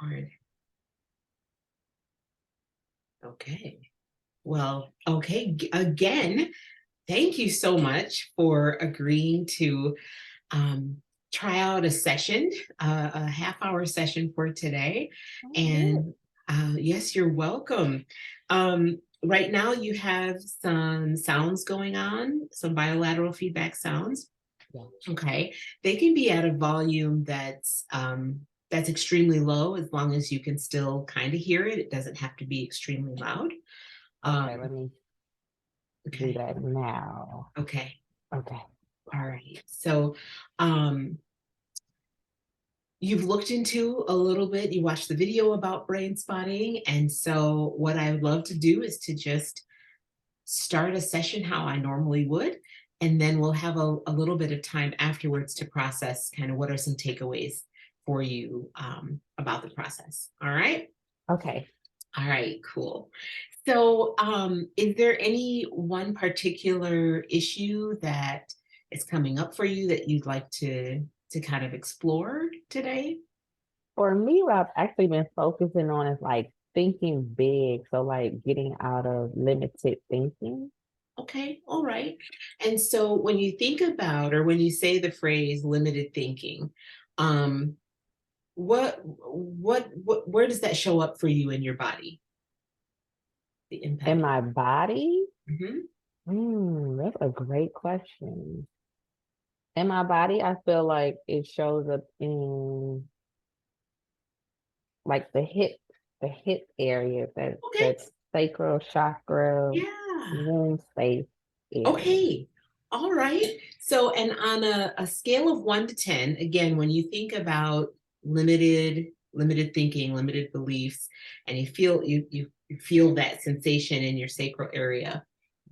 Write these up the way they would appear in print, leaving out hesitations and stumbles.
hard. Okay. Well, okay. Again, thank you so much for agreeing to um, try out a session, a half-hour session for today. Oh, good. And yes, you're welcome. Right now, you have some sounds going on, some bilateral feedback sounds. Yeah. Okay, they can be at a volume that's extremely low, as long as you can still kind of hear it. It doesn't have to be extremely loud. Okay, Um, let me do okay, that now. okay, Okay. all right. So, um, you've looked into a little bit, you watched the video about brain spotting. And so, what I would love to do is to just start a session how I normally would. And then we'll have a little bit of time afterwards to process kind of what are some takeaways for you about the process. All right. Okay. All right, cool. So, is there any one particular issue that is coming up for you that you'd like to kind of explore today? For me, what I've actually been focusing on is like thinking big. So like getting out of limited thinking. Okay, all right. And so when you think about or when you say the phrase limited thinking, um, what where does that show up for you in your body? The In impact. my body? Mhm. That's a great question. In my body, I feel like it shows up in like the hip area, Okay. that sacral chakra Yeah. womb space area. Okay. All right. So, and on a scale of 1 to 10, again, when you think about limited thinking, limited beliefs, and you feel that sensation in your sacral area,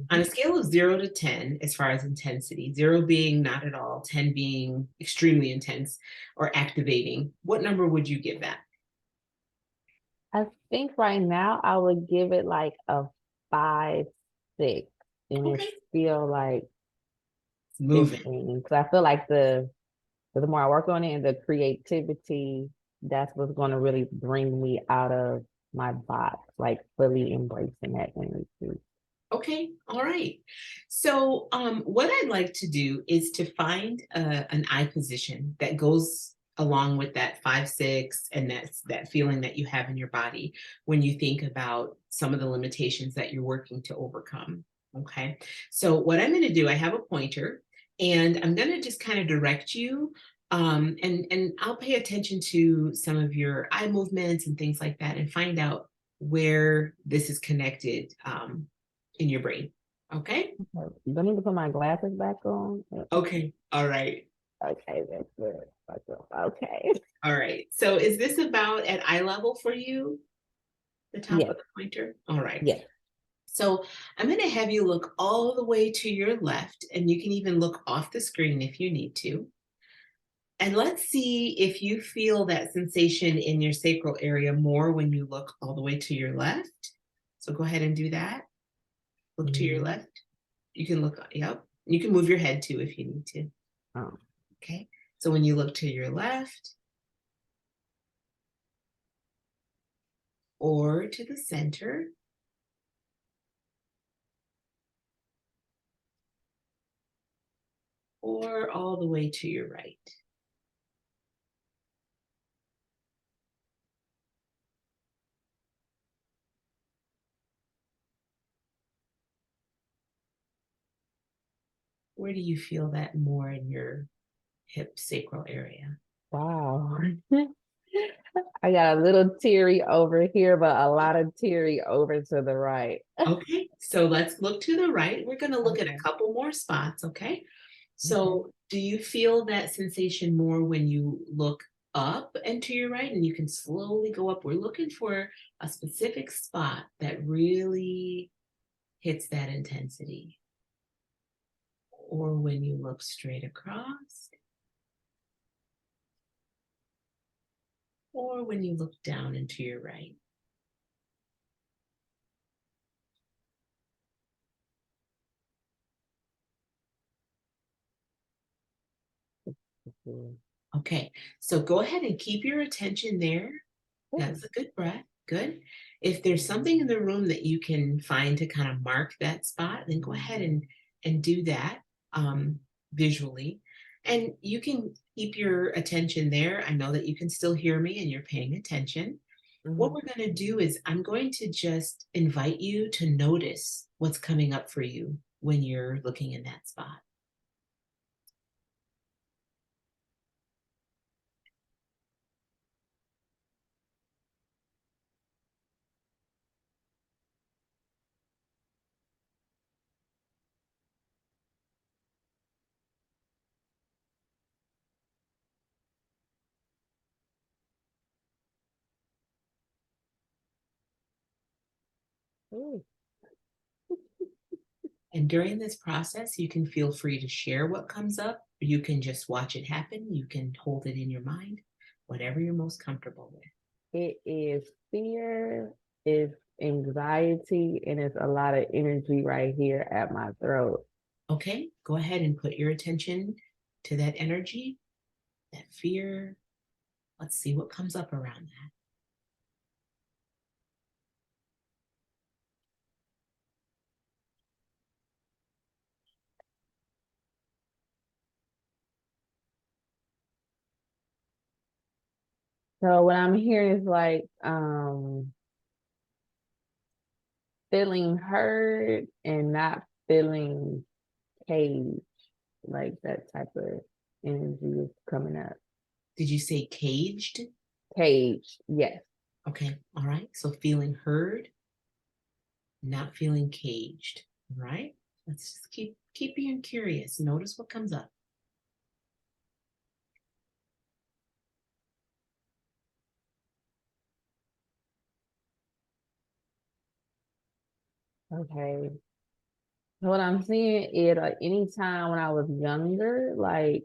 on Mhm. a scale of 0 to 10, as far as intensity, 0 being not at all, 10 being extremely intense or activating, what number would you give that? I think right now I would give it like a 5, 6, and it's Okay. still like It's moving. shifting. Because I feel like the more I work on it and the creativity, that's what's going to really bring me out of my box, like fully embracing that energy. Okay, all right. So, what I'd like to do is to find an eye position that goes along with that 5, 6, and that feeling that you have in your body when you think about some of the limitations that you're working to overcome. Okay, so what I'm going to do, I have a pointer, and I'm going to just kind of direct you. And I'll pay attention to some of your eye movements and things like that, and find out where this is connected. In your brain. Okay? Okay. Do I need to put my glasses back on? Okay. All right. Okay, that's good. Okay. All right. So is this about at eye level for you? The top Yes, of the pointer? All right. yes. So I'm going to have you look all the way to your left, and you can even look off the screen if you need to. And let's see if you feel that sensation in your sacral area more when you look all the way to your left. So go ahead and do that. Look to your Mhm. left. You can look, yep. You can move your head too if you need to. Oh, Okay. So when you look to your left, or to the center, or all the way to your right. Where do you feel that more in your hip sacral area? wow. I got a little teary over here, but a lot of teary over to the right. Okay, so let's look to the right. We're going to look at a Okay. couple more spots, okay? Okay. So, do you feel that sensation more when you look up and to your right and you can slowly go up? We're looking for a specific spot that really hits that intensity. Or when you look straight across, or when you look down and to your right. Mhm. Okay, so go ahead and keep your attention there. That's a good breath. Good. If there's something in the room that you can find to kind of mark that spot, then go ahead and do that um, visually. And you can keep your attention there. I know that you can still hear me and you're paying attention. What Mhm. we're going to do is I'm going to just invite you to notice what's coming up for you when you're looking in that spot. Ooh. And during this process, you can feel free to share what comes up. You can just watch it happen. You can hold it in your mind, whatever you're most comfortable with. It is fear, it's anxiety, and it's a lot of energy right here at my throat. Okay, go ahead and put your attention to that energy, that fear. Let's see what comes up around that. So what I'm hearing is like feeling heard and not feeling caged, like that type of energy is coming up. Did you say caged? Cage, yes. Okay, all right. So feeling heard, not feeling caged. All right. Let's just keep being curious. Notice what comes up. Okay. So what I'm seeing is like anytime when I was younger, like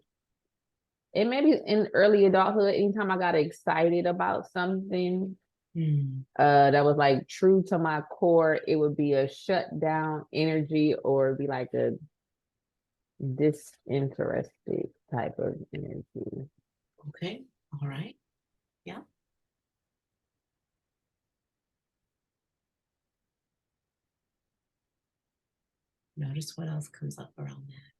it may be in early adulthood, anytime I got excited about something Hmm. that was like true to my core, it would be a shutdown energy or it'd be like a disinterested type of energy. Okay. All right. Yeah. Notice what else comes up around that.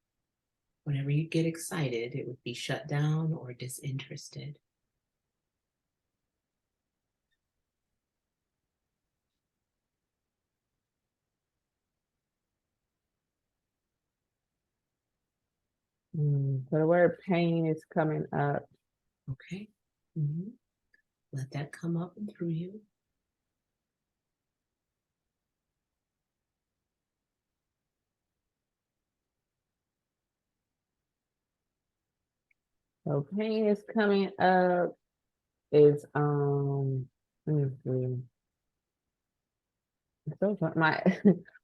Whenever you get excited, it would be shut down or disinterested. So the word pain is coming up. Okay. Mhm. Let that come up and through you. So pain is coming up is let me see. So my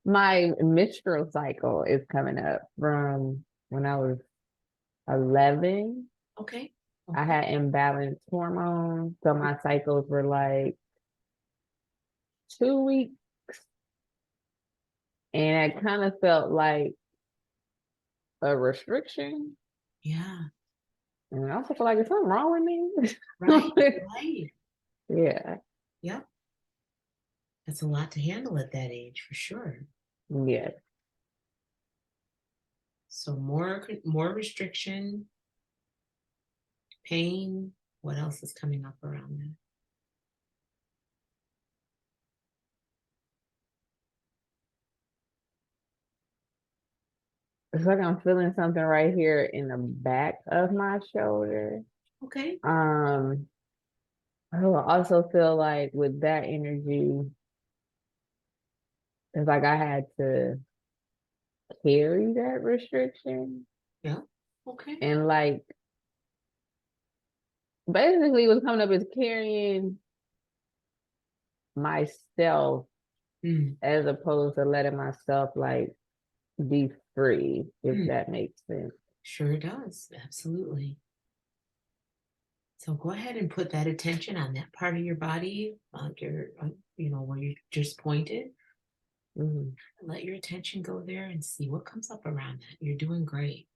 my menstrual cycle is coming up from when I was 11. Okay. I Okay. had imbalanced hormones, so my cycles were like 2 weeks, and it kind of felt like a restriction. Yeah. And I also feel like, is something wrong with Right. me? Right. Yeah, Yep. That's a lot to handle at that age for sure. yeah. So more restriction, pain. What else is coming up around that? It's like I'm feeling something right here in the back of my shoulder. Okay. Um, I also feel like with that energy, it's like I had to carry that restriction Yeah. Okay. and like basically what's coming up is carrying myself Mm, as opposed to letting myself like be free, if mm. that makes sense. Sure does. Absolutely. So go ahead and put that attention on that part of your body, where you just pointed. Mhm. Let your attention go there and see what comes up around that. You're doing great.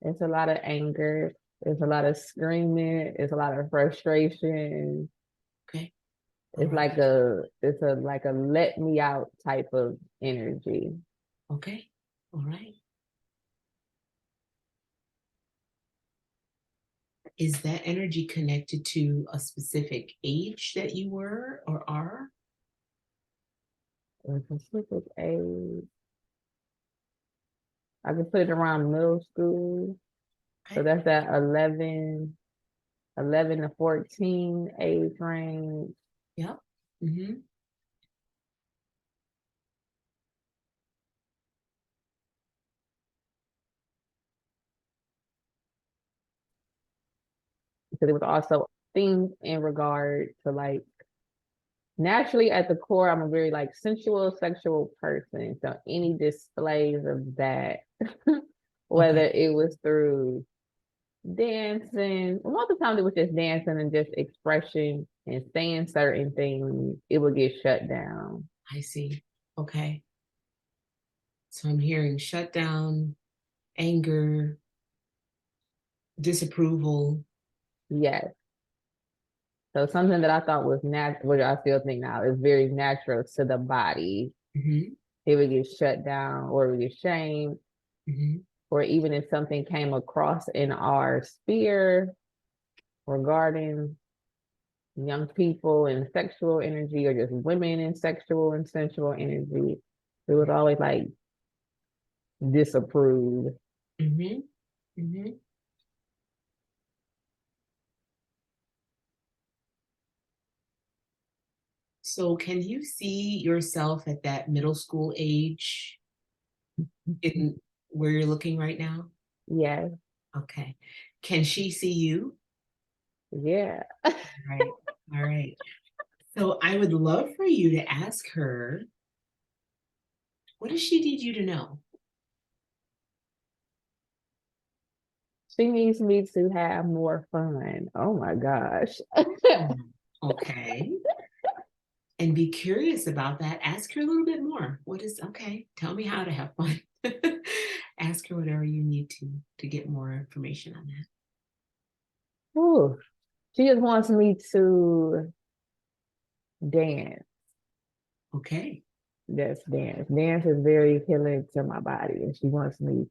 It's a lot of anger. It's a lot of screaming. It's a lot of frustration. Okay. All It's right. like a let me out type of energy. Okay. All right. Is that energy connected to a specific age that you were or are? In specific age, I could put it around middle school. So Okay. that's that 11 to 14 age range. Yep. Mm-hmm. Because it was also things in regard to like naturally at the core, I'm a very like sensual, sexual person. So any displays of that, whether Okay. it was through dancing, most of the time it was just dancing and just expression and saying certain things, it would get shut down. I see. Okay. So I'm hearing shutdown, anger, disapproval. Yes. So something that I thought was natural, which I still think now is very natural to the body, Mm-hmm. it would get shut down or it would get shamed, Mm-hmm. or even if something came across in our sphere regarding young people and sexual energy or just women and sexual and sensual energy, it was always like disapproved. Mm-hmm. Mm-hmm. So can you see yourself at that middle school age in where you're looking right now? Yes, Okay. Can she see you? yeah. Right. All right. So I would love for you to ask her, what does she need you to know? She needs me to have more fun. Oh my gosh. Mm, okay. And be curious about that. Ask her a little bit more. What is okay? Tell me how to have fun. Ask her whatever you need to get more information on that. Ooh. She just wants me to dance. Okay. Just dance. Dance is very healing to my body, and she wants me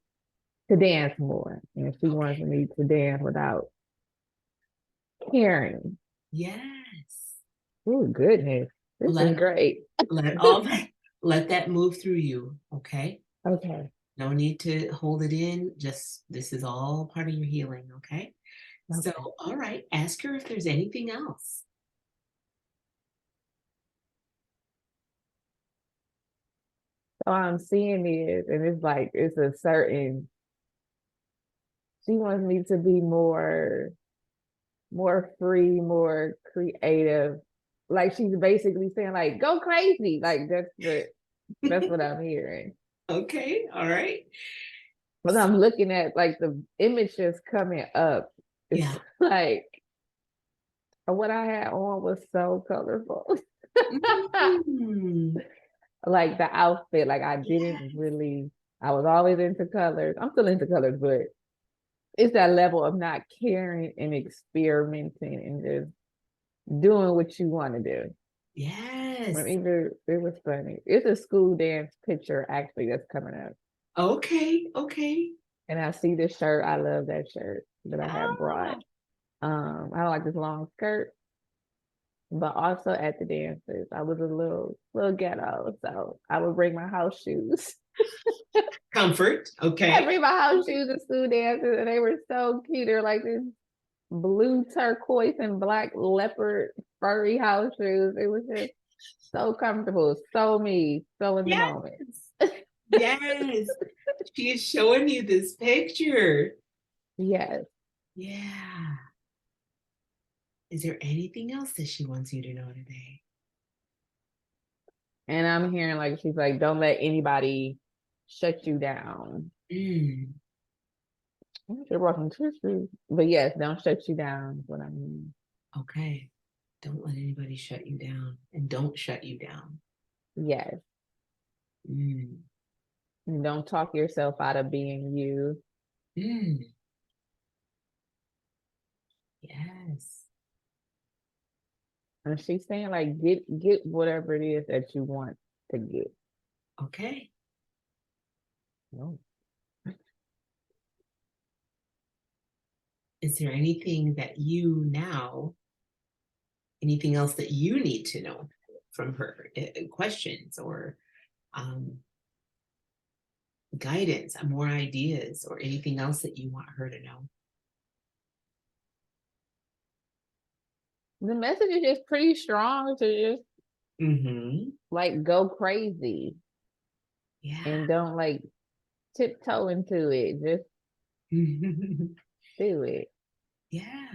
to dance more. And she wants Okay. me to dance without caring. Yes. Oh, goodness. This is Let great. let all that let that move through you. Okay. Okay. No need to hold it in. Just this is all part of your healing. Okay. So, Okay. all right. Ask her if there's anything else. So I'm seeing it, and it's like, it's a certain, she wants me to be more free, more creative. Like she's basically saying, like, go crazy. Like that's what I'm hearing. Okay. All right. But I'm looking at like the images coming up. It's Yeah. like what I had on was so colorful. Mm, Like the outfit, like yes. I was always into colors. I'm still into colors, but it's that level of not caring and experimenting and just doing what you want to do. I Yes. mean, it was funny. It's a school dance picture actually that's coming up. Okay. Okay. And I see this shirt. I love that shirt that I have brought. Ah, I don't like this long skirt, but also at the dances, I was a little ghetto, so I would bring my house shoes. comfort. I Okay. bring my house shoes to school dances, and they were so cute. They're like this blue turquoise and black leopard furry house shoes. It was just so comfortable, so me, so in the Yes. moment. Yes. She is showing you this picture. Yes. Yeah. Is there anything else that she wants you to know today? And I'm hearing like she's like, don't let anybody shut you down. Mm, I should have brought some tissues. But yes, don't shut you down is what I mean. okay. Don't let anybody shut you down and don't shut you down. Yes. Mm, And don't talk yourself out of being you. mm. Yes. And she's saying like get whatever it is that you want to get. Okay. No. Is there anything that you now, anything else that you need to know from her, questions or guidance, more ideas, or anything else that you want her to know? The message is just pretty strong to just Mm-hmm. like go crazy Yeah. and don't like tiptoe into it. Just do it. Yeah.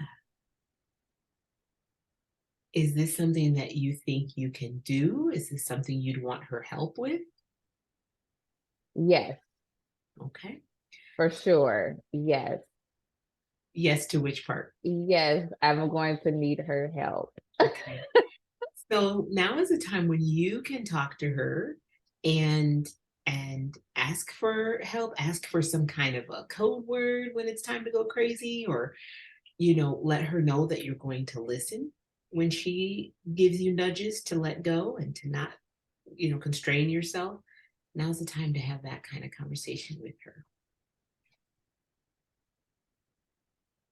Is this something that you think you can do? Is this something you'd want her help with? Yes, Okay. for sure. Yes. Yes to which part? Yes, I'm going to need her help. Okay. So now is a time when you can talk to her and ask for help, ask for some kind of a code word when it's time to go crazy, or let her know that you're going to listen when she gives you nudges to let go and to not, constrain yourself. Now's the time to have that kind of conversation with her.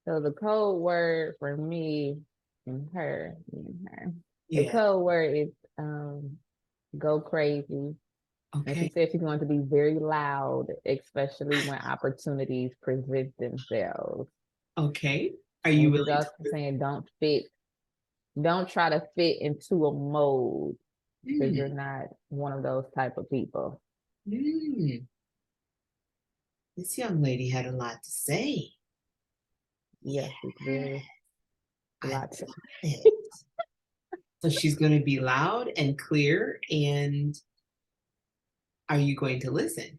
So the code word for me and her, the Yeah. code word is go crazy. And she Okay. said she's going to be very loud, especially when opportunities present themselves. Okay. Are you And she's willing also saying don't try to fit into a mold because to? you're not one of those type of people. Mm. This young lady had a lot to say. Yes, it's very I love lots. it. So she's going to be loud and clear. And are you going to listen?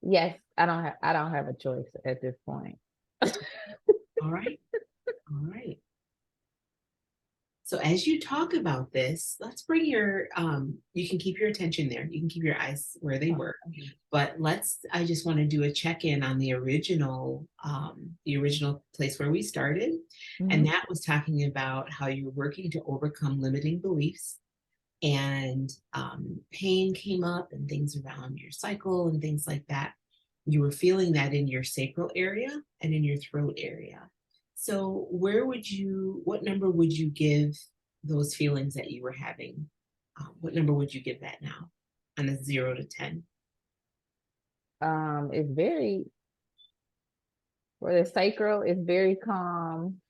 Yes, I don't have a choice at this point. All right. All right. So as you talk about this, let's bring you can keep your attention there. You can keep your eyes where they were. But I just want to do a check-in on the original place where we started. And Mhm. that was talking about how you're working to overcome limiting beliefs, and pain came up and things around your cycle and things like that. You were feeling that in your sacral area and in your throat area. So what number would you give those feelings that you were having? What number would you give that now on a 0 to 10? It's very for the sacral, it's very calm.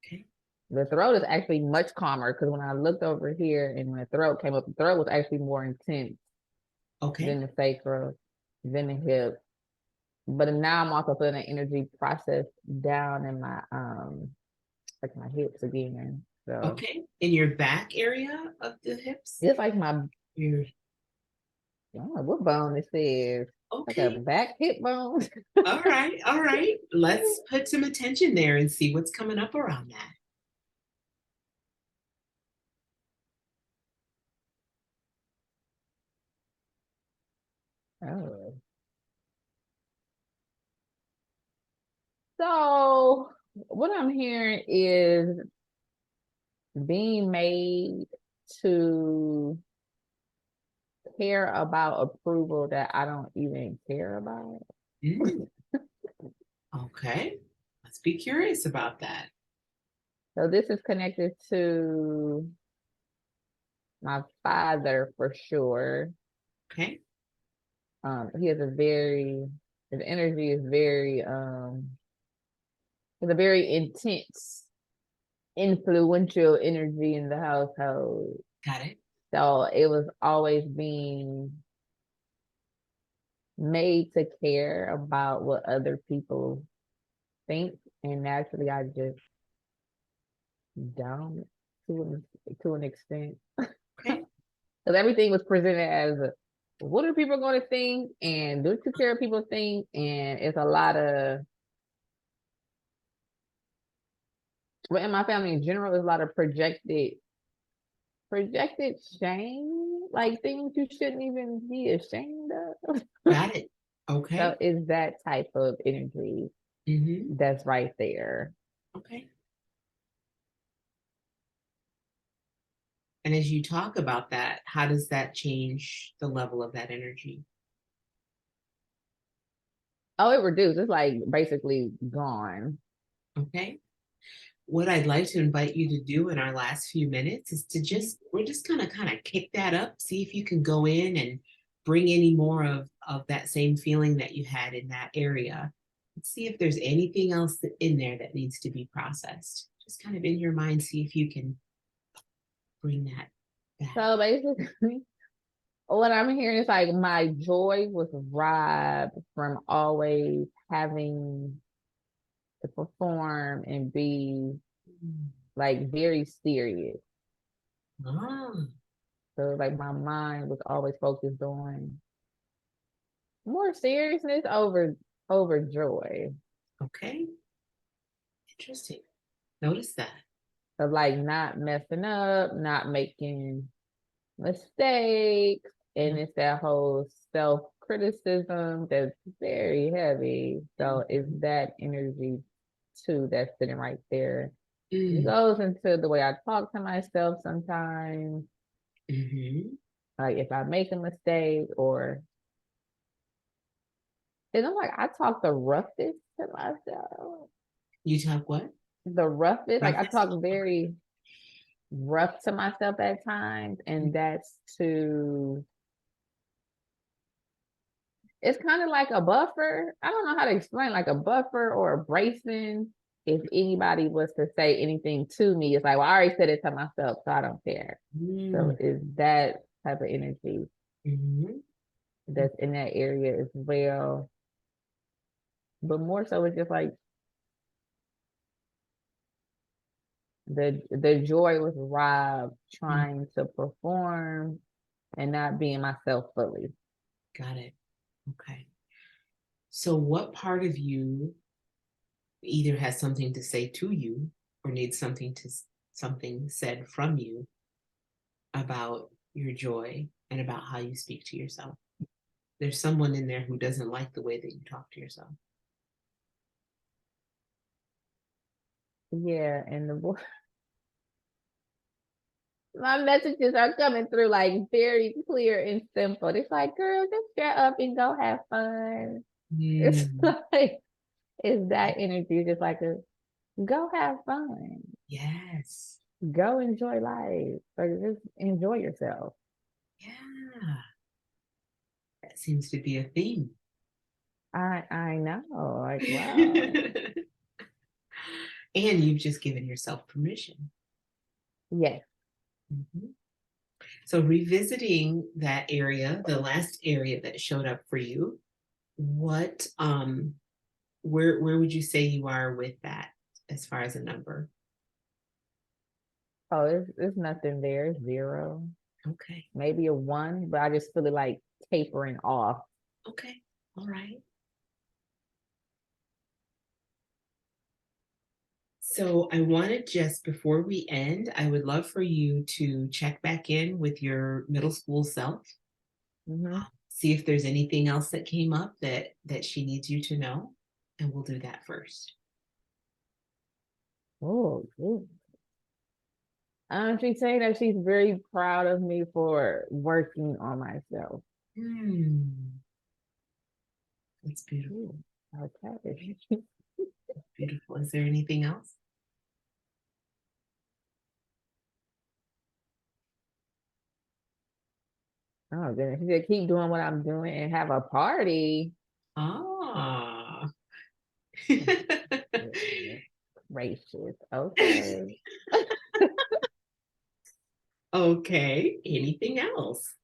Okay. The throat is actually much calmer because when I looked over here and when the throat came up, the throat was actually more intense Okay. than the sacral, than the hip. But now I'm also feeling the energy process down in my like my hips again. So Okay. In your back area of the hips? it's like my Your I don't know what bone this is. Like a okay. back hip bone. All right. All right. Let's put some attention there and see what's coming up around that. Oh. So what I'm hearing is being made to care about approval that I don't even care about. Mm, okay. Let's be curious about that. So this is connected to my father for sure. Okay. He has his energy is very it's a very intense, influential energy in the household. Got it. So it was always being made to care about what other people think, and naturally I just don't to an extent. Okay. Because everything was presented as what are people going to think and do you care what people think, and it's a lot of well in my family in general there's a lot of projected shame, like things you shouldn't even be ashamed of. Got it. So Okay. it's that type of energy Mm-hmm. that's right there. Okay. And as you talk about that, how does that change the level of that energy? Oh, it reduced. It's like basically gone. Okay. What I'd like to invite you to do in our last few minutes is to we're just gonna kind of kick that up, see if you can go in and bring any more of that same feeling that you had in that area. Let's see if there's anything else in there that needs to be processed. Just kind of in your mind, see if you can bring that back. So basically, what I'm hearing is like my joy was robbed from always having to perform and be Mm. like very serious. Ah, So like my mind was always focused on more seriousness over joy. okay. Interesting. Notice that. Of like not messing up, not making mistakes. And it's that whole self-criticism that's very heavy. So it's that energy too that's sitting right there. It Mm. goes into the way I talk to myself sometimes. Hmm. Like if I make a mistake or and I'm like, I talk the roughest to myself. You talk what? The roughest, like I Roughest? talk very rough to myself at times, and that's to it's kind of like a buffer. I don't know how to explain like a buffer or a bracing. If anybody was to say anything to me, it's like, well, I already said it to myself, so I don't care. So Mm. is that type of energy Hmm. that's in that area as well. But more so it's just like the joy was robbed trying to perform and not being myself fully. Got it. Okay. So, what part of you either has something to say to you or needs something said from you about your joy and about how you speak to yourself? There's someone in there who doesn't like the way that you talk to yourself. Yeah, and the my messages are coming through like very clear and simple. It's like, girl, just shut up and go have fun. It's Mm. like it's that energy, just like a go have fun, Yes. go enjoy life, or just enjoy yourself. Yeah. That seems to be a theme. I know, like wow, And you've just given yourself permission. yes. Mhm. So revisiting that area, the last area that showed up for you, what where would you say you are with that as far as a number? Oh, it's nothing there. It's zero, Okay. maybe a one, but I just feel it like tapering off. Okay. All right. So I wanted just before we end, I would love for you to check back in with your middle school self, Hmm. see if there's anything else that came up that she needs you to know, and we'll do that first. Oh, good. She's saying that she's very proud of me for working on myself. Hmm. That's Ooh, beautiful. okay. Beautiful. Is there anything else? Oh goodness. She said keep doing what I'm doing and have a party. Ah. Goodness gracious. Okay. Okay. Anything else?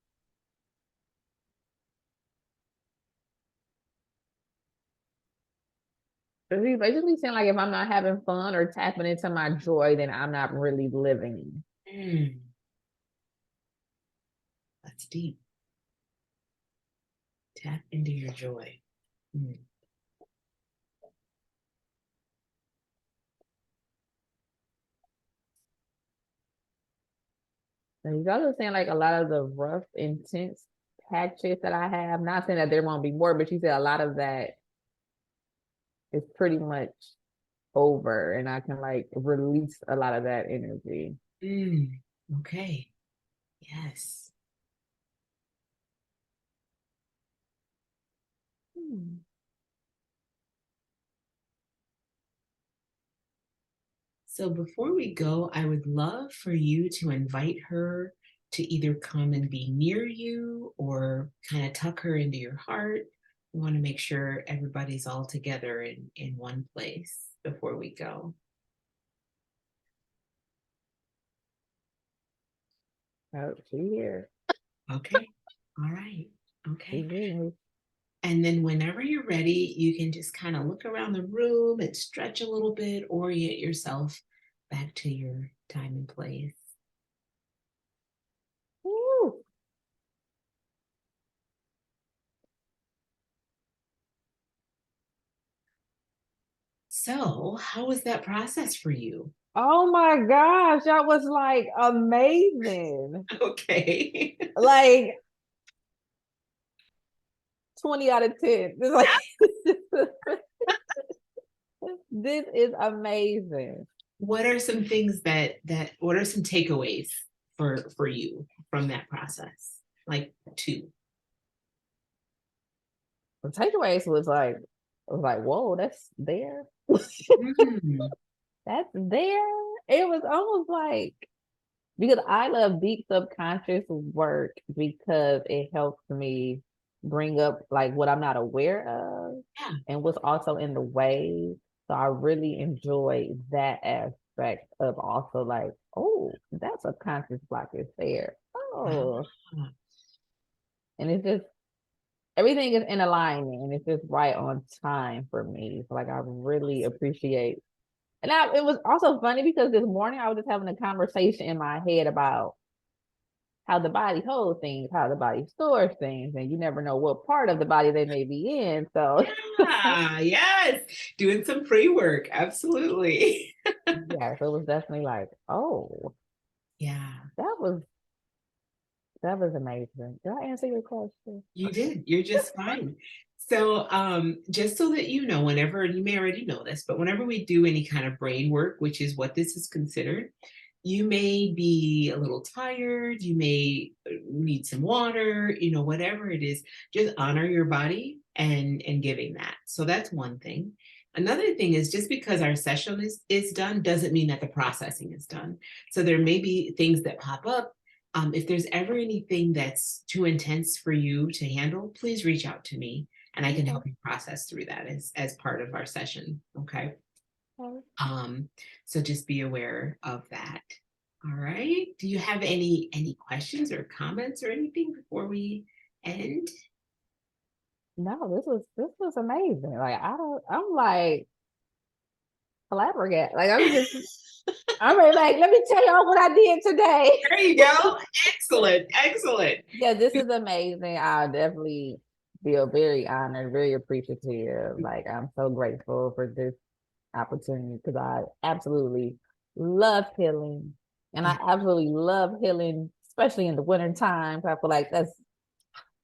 So she's basically saying like if I'm not having fun or tapping into my joy, then I'm not really living. Hmm. That's deep. Tap into your joy. Hmm. And he's also saying like a lot of the rough, intense patches that I have. Not saying that there won't be more, but she said a lot of that is pretty much over, and I can like release a lot of that energy. Hmm. Okay. Yes. Hmm. So before we go, I would love for you to invite her to either come and be near you or kind of tuck her into your heart. We want to make sure everybody's all together in one place before we go. Oh, she here. Okay. All right. She Okay. here. And then whenever you're ready, you can just kind of look around the room and stretch a little bit, orient yourself back to your time and place. Woo. So, how was that process for you? Oh my gosh, that was like amazing. Okay. Like 20 out of 10. It's like this is amazing. What are some things what are some takeaways for you from that process? Like two. The takeaways was like, whoa, that's there. Mm, That's there. It was almost like because I love deep subconscious work because it helps me bring up like what I'm not aware of yeah. and what's also in the way. So I really enjoy that aspect of also like, oh, that subconscious block is there. Oh, Ah, and it's just everything is in alignment and it's just right on time for me. So like I really appreciate. It was also funny because this morning I was just having a conversation in my head about how the body holds things, how the body stores things, and you never know what part of the body they may be in. So yeah, yes. Doing some pre-work. Absolutely. yeah, so it was definitely like, oh, Yeah. that was that was amazing. Did I answer your question? You did. You're just fine. So, just so that you know, whenever, and you may already know this, but whenever we do any kind of brain work, which is what this is considered, you may be a little tired, you may need some water, whatever it is, just honor your body and giving that. So that's one thing. Another thing is just because our session is done doesn't mean that the processing is done. So there may be things that pop up. If there's ever anything that's too intense for you to handle, please reach out to me and I can Okay. help you process through that as part of our session. Okay. Okay. Um, so just be aware of that. All right. Do you have any questions or comments or anything before we end? No, this was amazing. Like I'm like flabbergasted. Like I'm really like, let me tell y'all what I did today. There you go. Excellent. Excellent. Yeah, this is amazing. I definitely feel very honored, very appreciative. Like I'm so grateful for this opportunity because I absolutely love healing. And I Yeah. absolutely love healing, especially in the winter time. I feel like that's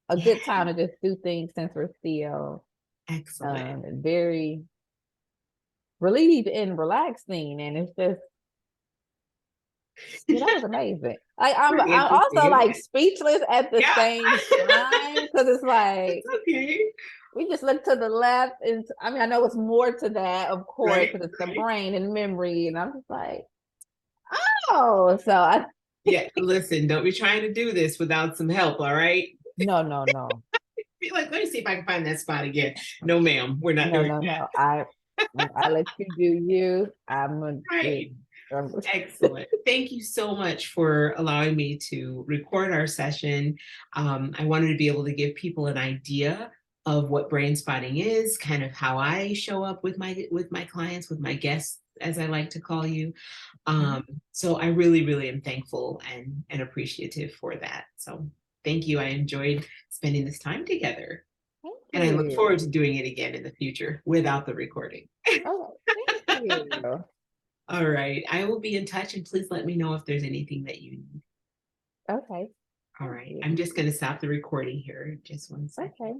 a Yeah. good time to just do things since we're still Excellent. very relieved and relaxing. And it's just, yeah, that was amazing. Like We're I'm also interesting. like speechless at the Yeah. same time because it's like It's okay. we just look to the left and I mean I know it's more to that, of course, Right. because it's the Right. brain and memory, and I'm just like, oh, so I Yeah. Listen, don't be trying to do this without some help. All right. no, no, no, Be like, let me see if I can find that spot again. No, ma'am, we're not no, doing no, that. no. I let you do you. I'm gonna Right. Excellent. Thank you so much for allowing me to record our session. I wanted to be able to give people an idea of what brain spotting is, kind of how I show up with my clients, with my guests, as I like to call you. Mhm. So I really, really am thankful and appreciative for that. So thank you. I enjoyed spending this time together. Thank And I look forward you. to doing it again in the future without the recording. Oh, thank you. All right. I will be in touch and please let me know if there's anything that you need. Okay, All thank right. you. I'm just going to stop the recording here. Just one second. Okay.